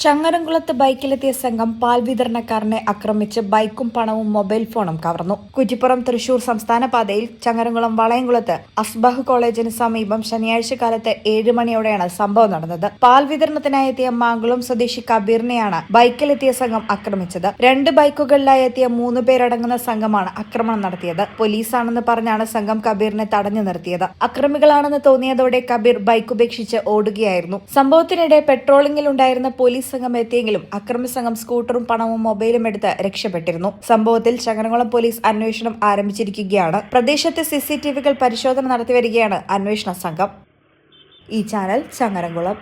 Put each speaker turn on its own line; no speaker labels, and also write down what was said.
ചങ്ങരംകുളത്ത് ബൈക്കിലെത്തിയ സംഘം പാൽ വിതരണക്കാരനെ ആക്രമിച്ച് ബൈക്കും പണവും മൊബൈൽ ഫോണും കവർന്നു. കുറ്റിപ്പുറം തൃശൂർ സംസ്ഥാന പാതയിൽ ചങ്ങരംകുളം വളയംകുളത്ത് അസ്ബഹ് കോളേജിന് സമീപം ശനിയാഴ്ച കാലത്ത് 7 മണിയോടെയാണ് സംഭവം നടന്നത്. പാൽ വിതരണത്തിനായി എത്തിയ മാങ്കുളം സ്വദേശി കബീറിനെയാണ് ബൈക്കിലെത്തിയ സംഘം ആക്രമിച്ചത്. 2 ബൈക്കുകളിലായി എത്തിയ 3 പേരടങ്ങുന്ന സംഘമാണ് ആക്രമണം നടത്തിയത്. പോലീസാണെന്ന് പറഞ്ഞാണ് സംഘം കബീറിനെ തടഞ്ഞു നിർത്തിയത്. അക്രമികളാണെന്ന് തോന്നിയതോടെ കബീർ ബൈക്ക് ഉപേക്ഷിച്ച് ഓടുകയായിരുന്നു. സംഭവത്തിനിടെ പെട്രോളിംഗിലുണ്ടായിരുന്ന പോലീസ് സംഘം എത്തിയെങ്കിലും അക്രമി സംഘം സ്കൂട്ടറും പണവും മൊബൈലും എടുത്ത് രക്ഷപ്പെട്ടിരുന്നു. സംഭവത്തിൽ ചങ്ങരംകുളം പോലീസ് അന്വേഷണം ആരംഭിച്ചിരിക്കുകയാണ്. പ്രദേശത്തെ CCTVകൾ പരിശോധന നടത്തിവരികയാണ് അന്വേഷണ സംഘം. ഈ ചാനൽ ചങ്ങരംകുളം.